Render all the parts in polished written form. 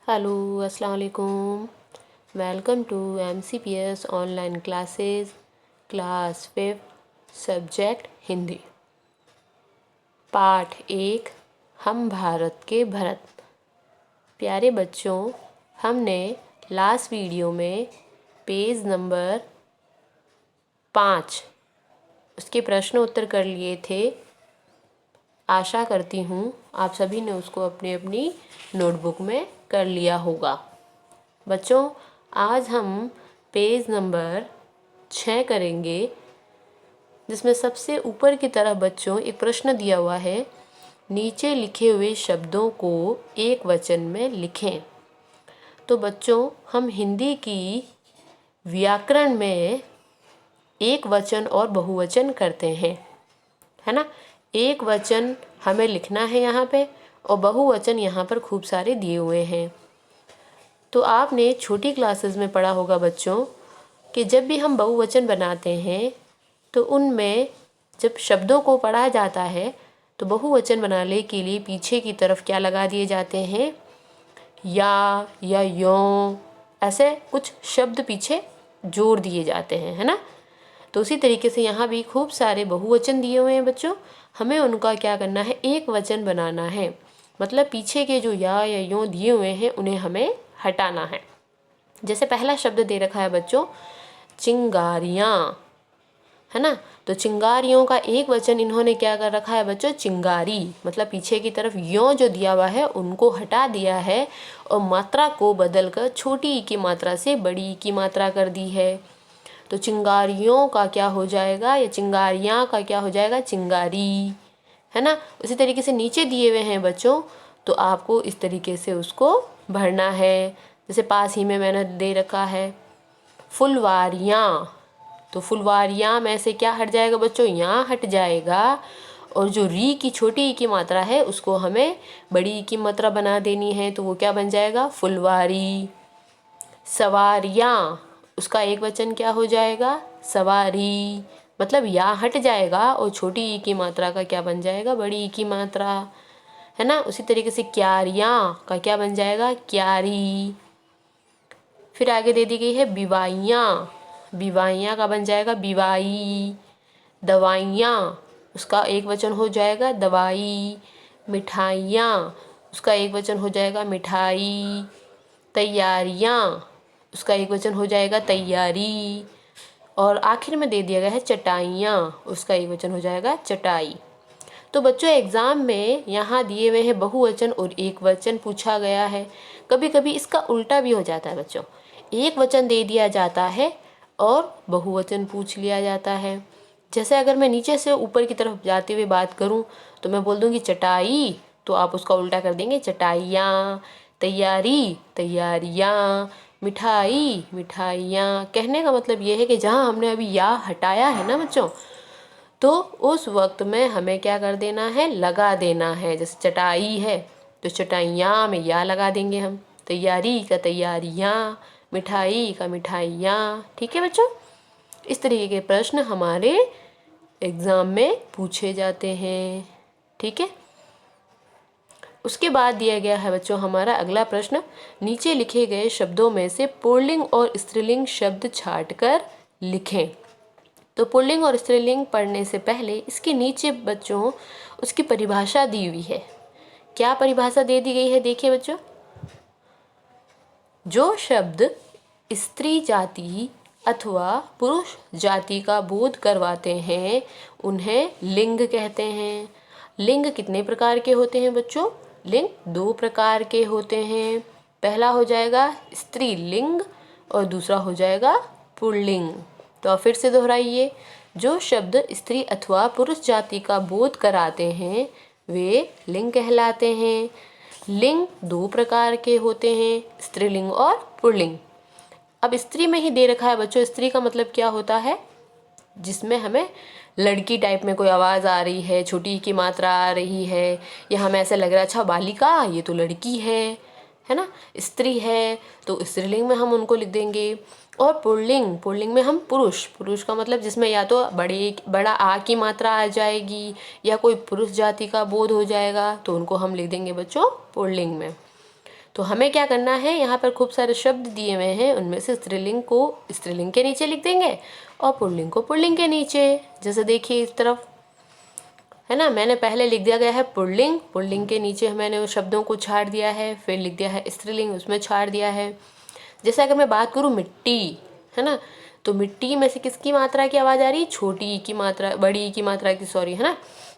Hello अस्सलाम वालेकुम। Welcome to MCPS online classes class 5 subject Hindi. पाठ 1 हम भारत के भरत। प्यारे बच्चों, हमने लास्ट वीडियो में पेज नंबर 5 उसके प्रश्न उत्तर कर लिए थे। आशा करती हूँ आप सभी ने उसको अपनी अपनी नोटबुक में कर लिया होगा। बच्चों, आज हम पेज नंबर 6 करेंगे, जिसमें सबसे ऊपर की तरफ बच्चों एक प्रश्न दिया हुआ है, नीचे लिखे हुए शब्दों को एक वचन में लिखें। तो बच्चों, हम हिंदी की व्याकरण में एक वचन और बहुवचन करते हैं, है ना। एक वचन हमें लिखना है यहाँ पे और बहुवचन यहाँ पर खूब सारे दिए हुए हैं। तो आपने छोटी क्लासेस में पढ़ा होगा बच्चों कि जब भी हम बहुवचन बनाते हैं तो उनमें जब शब्दों को पढ़ा जाता है तो बहुवचन बनाने के लिए पीछे की तरफ क्या लगा दिए जाते हैं, या यों, ऐसे कुछ शब्द पीछे जोड़ दिए जाते हैं, है ना। तो उसी तरीके से यहाँ भी खूब सारे बहुवचन दिए हुए हैं बच्चों, हमें उनका क्या करना है, एक वचन बनाना है। मतलब पीछे के जो या यों दिए हुए हैं उन्हें हमें हटाना है। जैसे पहला शब्द दे रखा है बच्चों, चिंगारियाँ, है ना। तो चिंगारियों का एक वचन इन्होंने क्या कर रखा है बच्चों, चिंगारी। मतलब पीछे की तरफ यों जो दिया हुआ है उनको हटा दिया है और मात्रा को बदलकर छोटी ई की मात्रा से बड़ी ई की मात्रा कर दी है। तो चिंगारियों का क्या हो जाएगा, या चिंगारियाँ का क्या हो जाएगा, चिंगारी, है ना। उसी तरीके से नीचे दिए हुए हैं बच्चों, तो आपको इस तरीके से उसको भरना है। जैसे पास ही में मैंने दे रखा है फुलवारियाँ, तो फुलवारियाँ में से क्या हट जाएगा बच्चों, यहाँ हट जाएगा। और जो री की छोटी ई की मात्रा है उसको हमें बड़ी ई की मात्रा बना देनी है, तो वो क्या बन जाएगा, फुलवारी। सवारियाँ, उसका एक वचन क्या हो जाएगा, सवारी। मतलब या हट जाएगा और छोटी ई की मात्रा का क्या बन जाएगा, बड़ी ई की मात्रा, है ना। उसी तरीके से क्यारियाँ का क्या बन जाएगा, क्यारी। फिर आगे दे दी गई है बिवाइयाँ, बिवाइयाँ का बन जाएगा बिवाई। दवाइयाँ, उसका एक वचन हो जाएगा दवाई। मिठाइयाँ, उसका एक वचन हो जाएगा मिठाई। तैयारियाँ, उसका एक वचन हो जाएगा तैयारी। और आखिर में दे दिया गया है चटाइयाँ, उसका एक वचन हो जाएगा चटाई। तो बच्चों, एग्ज़ाम में यहाँ दिए हुए हैं बहुवचन और एक वचन पूछा गया है। कभी कभी इसका उल्टा भी हो जाता है बच्चों, एक वचन दे दिया जाता है और बहुवचन पूछ लिया जाता है। जैसे अगर मैं नीचे से ऊपर की तरफ जाते हुए बात करूँ तो मैं बोल दूँगी चटाई, तो आप उसका उल्टा कर देंगे चटाइयाँ। तैयारी, तैयारियाँ। मिठाई, मिठाइयाँ। कहने का मतलब ये है कि जहाँ हमने अभी या हटाया है ना बच्चों, तो उस वक्त में हमें क्या कर देना है, लगा देना है। जैसे चटाई है तो चटाइयाँ में या लगा देंगे हम, तैयारी का तैयारियाँ, मिठाई का मिठाइयाँ। ठीक है बच्चों, इस तरीके के प्रश्न हमारे एग्ज़ाम में पूछे जाते हैं। ठीक है, उसके बाद दिया गया है बच्चों हमारा अगला प्रश्न, नीचे लिखे गए शब्दों में से पुल्लिंग और स्त्रीलिंग शब्द छांटकर लिखें। तो पुल्लिंग और स्त्रीलिंग पढ़ने से पहले इसके नीचे बच्चों उसकी परिभाषा दी हुई है। क्या परिभाषा दे दी गई है, देखिए बच्चों, जो शब्द स्त्री जाति अथवा पुरुष जाति का बोध करवाते हैं उन्हें लिंग कहते हैं। लिंग कितने प्रकार के होते हैं बच्चों, लिंग 2 प्रकार के होते हैं। पहला हो जाएगा स्त्रीलिंग और दूसरा हो जाएगा पुल्लिंग। तो फिर से दोहराइए, जो शब्द स्त्री अथवा पुरुष जाति का बोध कराते हैं वे लिंग कहलाते हैं। लिंग 2 प्रकार के होते हैं, स्त्रीलिंग और पुल्लिंग। अब स्त्री में ही दे रखा है बच्चों, स्त्री का मतलब क्या होता है, जिसमें हमें लड़की टाइप में कोई आवाज़ आ रही है, छोटी की मात्रा आ रही है, या हमें ऐसा लग रहा है अच्छा बालिका ये तो लड़की है ना। स्त्री है तो स्त्रीलिंग में हम उनको लिख देंगे। और पुल्लिंग, पुल्लिंग में हम पुरुष, पुरुष का मतलब जिसमें या तो बड़ा आ की मात्रा आ जाएगी या कोई पुरुष जाति का बोध हो जाएगा, तो उनको हम लिख देंगे बच्चों पुल्लिंग में। तो हमें क्या करना है, यहाँ पर खूब सारे शब्द दिए हुए हैं, उनमें से स्त्रीलिंग को स्त्रीलिंग के नीचे लिख देंगे और पुल्लिंग को पुल्लिंग के नीचे। जैसे देखिए इस तरफ है ना, मैंने पहले लिख दिया गया है पुल्लिंग, पुल्लिंग के नीचे मैंने उस शब्दों को छाड़ दिया है, फिर लिख दिया है स्त्रीलिंग, उसमें छाड़ दिया है। जैसे अगर मैं बात करूँ मिट्टी, है ना, तो मिट्टी में से किसकी मात्रा की आवाज़ आ रही है, छोटी ई की मात्रा, बड़ी ई की मात्रा की, सॉरी, है ना,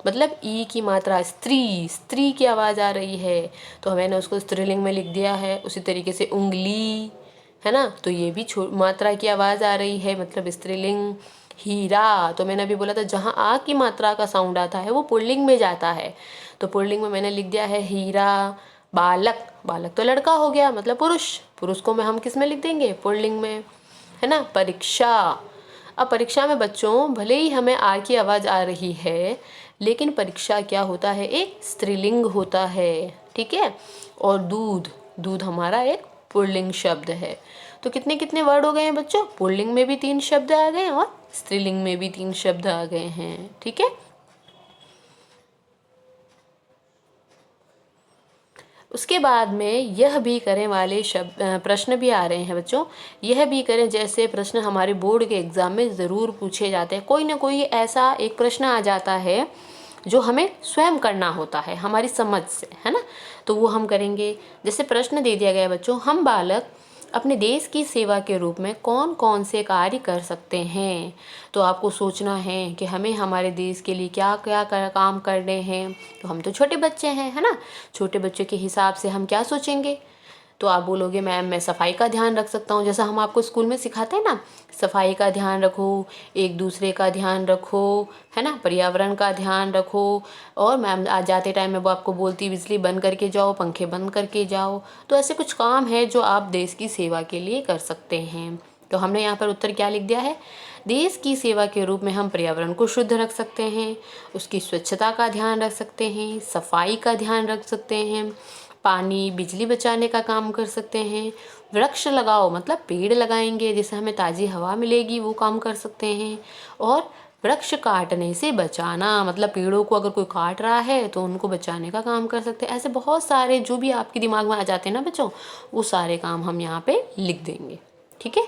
मतलब ई की मात्रा, स्त्री, स्त्री की आवाज़ आ रही है, तो मैंने उसको स्त्रीलिंग में लिख दिया है। उसी तरीके से उंगली, है ना, तो ये भी मात्रा की आवाज़ आ रही है, मतलब स्त्रीलिंग। हीरा, तो मैंने अभी बोला था जहाँ आ की मात्रा का साउंड आता है वो पुल्लिंग में जाता है, तो पुल्लिंग में मैंने लिख दिया है हीरा। बालक, बालक तो लड़का हो गया, मतलब पुरुष, पुरुष को हम किस में लिख देंगे, पुल्लिंग में, है ना। परीक्षा, अब परीक्षा में बच्चों भले ही हमें आ की आवाज़ आ रही है, लेकिन परीक्षा क्या होता है, एक स्त्रीलिंग होता है, ठीक है। और दूध, दूध हमारा एक पुल्लिंग शब्द है। तो कितने कितने वर्ड हो गए हैं बच्चों, पुल्लिंग में भी 3 शब्द आ गए और स्त्रीलिंग में भी 3 शब्द आ गए हैं, ठीक है। उसके बाद में यह भी करें वाले शब्द प्रश्न भी आ रहे हैं बच्चों। यह भी करें जैसे प्रश्न हमारे बोर्ड के एग्ज़ाम में ज़रूर पूछे जाते हैं, कोई ना कोई ऐसा एक प्रश्न आ जाता है जो हमें स्वयं करना होता है हमारी समझ से, है ना, तो वो हम करेंगे। जैसे प्रश्न दे दिया गया बच्चों, हम बालक अपने देश की सेवा के रूप में कौन कौन से कार्य कर सकते हैं। तो आपको सोचना है कि हमें हमारे देश के लिए क्या क्या काम करने हैं। तो हम तो छोटे बच्चे हैं, है ना, छोटे बच्चों के हिसाब से हम क्या सोचेंगे। तो आप बोलोगे मैम मैं सफाई का ध्यान रख सकता हूँ, जैसा हम आपको स्कूल में सिखाते हैं ना, सफाई का ध्यान रखो, एक दूसरे का ध्यान रखो, है ना, पर्यावरण का ध्यान रखो। और मैम आज जाते टाइम में वो आपको बोलती बिजली बंद करके जाओ, पंखे बंद करके जाओ। तो ऐसे कुछ काम है जो आप देश की सेवा के लिए कर सकते हैं। तो हमने यहाँ पर उत्तर क्या लिख दिया है, देश की सेवा के रूप में हम पर्यावरण को शुद्ध रख सकते हैं, उसकी स्वच्छता का ध्यान रख सकते हैं, सफाई का ध्यान रख सकते हैं, पानी बिजली बचाने का काम कर सकते हैं, वृक्ष लगाओ मतलब पेड़ लगाएंगे जिससे हमें ताज़ी हवा मिलेगी, वो काम कर सकते हैं। और वृक्ष काटने से बचाना, मतलब पेड़ों को अगर कोई काट रहा है तो उनको बचाने का काम कर सकते हैं। ऐसे बहुत सारे जो भी आपके दिमाग में आ जाते हैं ना बच्चों, वो सारे काम हम यहाँ पे लिख देंगे, ठीक है।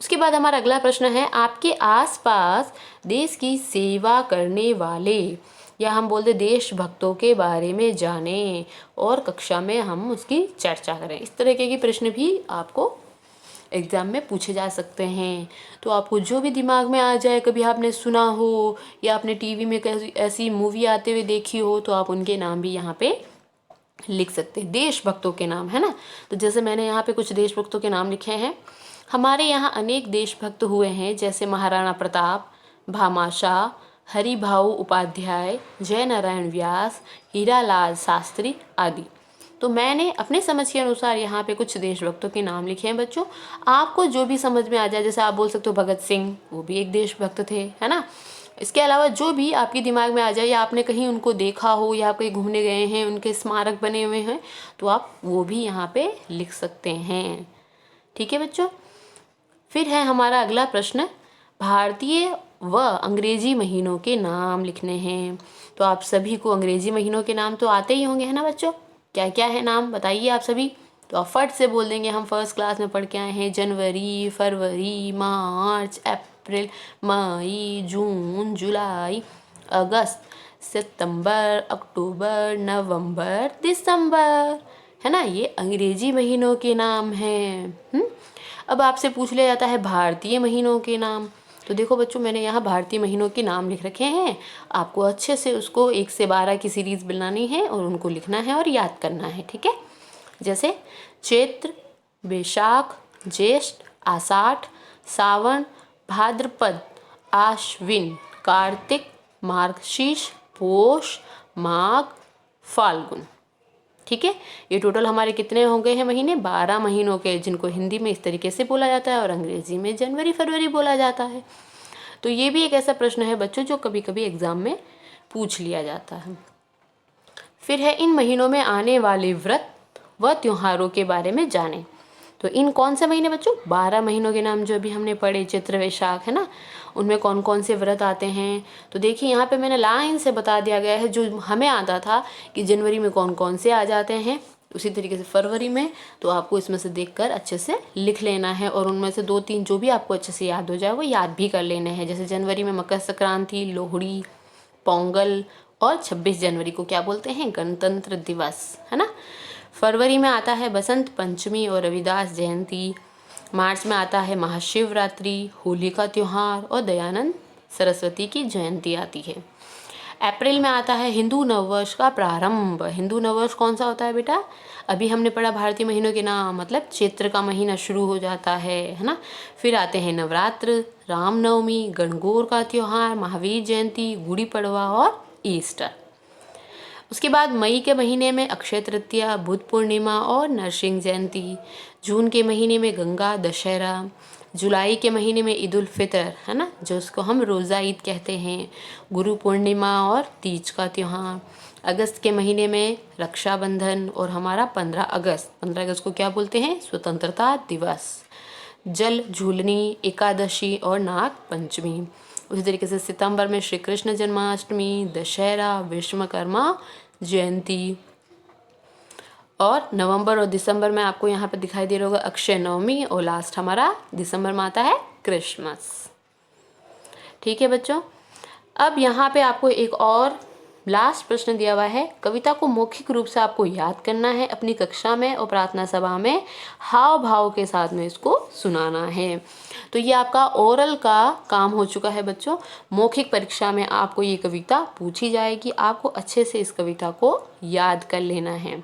उसके बाद हमारा अगला प्रश्न है, आपके आसपास देश की सेवा करने वाले या हम बोलते देशभक्तों के बारे में जानें और कक्षा में हम उसकी चर्चा करें। इस तरीके के प्रश्न भी आपको एग्ज़ाम में पूछे जा सकते हैं। तो आपको जो भी दिमाग में आ जाए, कभी आपने सुना हो या आपने टीवी में ऐसी मूवी आते हुए देखी हो, तो आप उनके नाम भी यहाँ पे लिख सकते हैं, देशभक्तों के नाम, है ना। तो जैसे मैंने यहाँ पे कुछ देशभक्तों के नाम लिखे हैं। हमारे यहाँ अनेक देशभक्त हुए हैं, जैसे महाराणा प्रताप, भामाशाह, हरिभाऊ उपाध्याय, जय नारायण व्यास, हीरालाल शास्त्री आदि। तो मैंने अपने समझ के अनुसार यहाँ पे कुछ देशभक्तों के नाम लिखे हैं बच्चों। आपको जो भी समझ में आ जाए, जैसे आप बोल सकते हो भगत सिंह, वो भी एक देशभक्त थे, है ना। इसके अलावा जो भी आपके दिमाग में आ जाए या आपने कहीं उनको देखा हो या आप कहीं घूमने गए हैं, उनके स्मारक बने हुए हैं, तो आप वो भी यहाँ पे लिख सकते हैं, ठीक है बच्चों। फिर है हमारा अगला प्रश्न, भारतीय व अंग्रेजी महीनों के नाम लिखने हैं। तो आप सभी को अंग्रेजी महीनों के नाम तो आते ही होंगे, है ना बच्चों। क्या क्या है नाम बताइए आप सभी। तो आप फट से बोल देंगे, हम फर्स्ट क्लास में पढ़ के आए हैं, जनवरी, फरवरी, मार्च, अप्रैल, मई, जून, जुलाई, अगस्त, सितंबर, अक्टूबर, नवंबर, दिसंबर, है ना, ये अंग्रेजी महीनों के नाम हैं। अब आपसे पूछ लिया जाता है भारतीय महीनों के नाम। तो देखो बच्चों, मैंने यहाँ भारतीय महीनों के नाम लिख रखे हैं। आपको अच्छे से उसको 1 से 12 की सीरीज़ बनानी है और उनको लिखना है और याद करना है, ठीक है। जैसे चैत्र, वैशाख, ज्येष्ठ, आषाढ़, सावन, भाद्रपद, आश्विन, कार्तिक, मार्गशीर्ष, पौष, माघ, फाल्गुन, ठीक है। ये टोटल हमारे कितने हो गए हैं महीने, 12 महीनों के, जिनको हिंदी में इस तरीके से बोला जाता है और अंग्रेजी में जनवरी फरवरी बोला जाता है। तो ये भी एक ऐसा प्रश्न है बच्चों जो कभी कभी एग्ज़ाम में पूछ लिया जाता है। फिर है इन महीनों में आने वाले व्रत व त्योहारों के बारे में जानें। तो इन कौन से महीने बच्चों, 12 महीनों के नाम जो अभी हमने पढ़े, चैत्र वैशाख, है ना, उनमें कौन कौन से व्रत आते हैं। तो देखिए यहाँ पे मैंने लाइन से बता दिया गया है, जो हमें आता था कि जनवरी में कौन कौन से आ जाते हैं, उसी तरीके से फरवरी में। तो आपको इसमें से देखकर अच्छे से लिख लेना है, और उनमें से 2-3 जो भी आपको अच्छे से याद हो जाए वो याद भी कर लेने हैं। जैसे जनवरी में मकर संक्रांति, लोहड़ी, पोंगल, और 26 जनवरी को क्या बोलते हैं, गणतंत्र दिवस, है ना। फरवरी में आता है बसंत पंचमी और रविदास जयंती। मार्च में आता है महाशिवरात्रि, होली का त्यौहार और दयानंद सरस्वती की जयंती आती है। अप्रैल में आता है हिंदू नववर्ष का प्रारंभ। हिंदू नववर्ष कौन सा होता है बेटा, अभी हमने पढ़ा भारतीय महीनों के नाम, मतलब चैत्र का महीना शुरू हो जाता है ना। फिर आते हैं नवरात्र, रामनवमी, गणगौर का त्यौहार, महावीर जयंती, गुड़ी पड़वा और ईस्टर। उसके बाद मई के महीने में अक्षय तृतीया, बुद्ध पूर्णिमा और नरसिंह जयंती। जून के महीने में गंगा दशहरा। जुलाई के महीने में ईद उल फितर, है ना, जो उसको हम रोज़ा ईद कहते हैं, गुरु पूर्णिमा और तीज का त्यौहार। अगस्त के महीने में रक्षाबंधन, और हमारा 15 अगस्त को क्या बोलते हैं, स्वतंत्रता दिवस। जल झूलनी, एकादशी और नाग पंचमी। उसी तरीके से सितंबर में श्री कृष्ण जन्माष्टमी, दशहरा, विश्वकर्मा जयंती। और नवंबर और दिसंबर में आपको यहाँ पे दिखाई दे रहा होगा अक्षय नवमी, और लास्ट हमारा दिसंबर में आता है क्रिसमस। ठीक है बच्चों, अब यहाँ पे आपको एक और लास्ट प्रश्न दिया हुआ है। कविता को मौखिक रूप से आपको याद करना है, अपनी कक्षा में और प्रार्थना सभा में हाव भाव के साथ में इसको सुनाना है। तो ये आपका ओरल का काम हो चुका है बच्चों। मौखिक परीक्षा में आपको ये कविता पूछी जाएगी, आपको अच्छे से इस कविता को याद कर लेना है।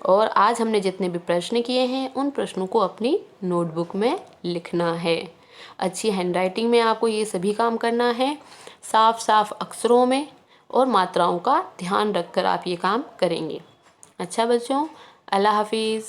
और आज हमने जितने भी प्रश्न किए हैं उन प्रश्नों को अपनी नोटबुक में लिखना है। अच्छी हैंडराइटिंग में आपको ये सभी काम करना है, साफ साफ अक्षरों में और मात्राओं का ध्यान रखकर आप ये काम करेंगे। अच्छा बच्चों, अल्लाह हाफिज़।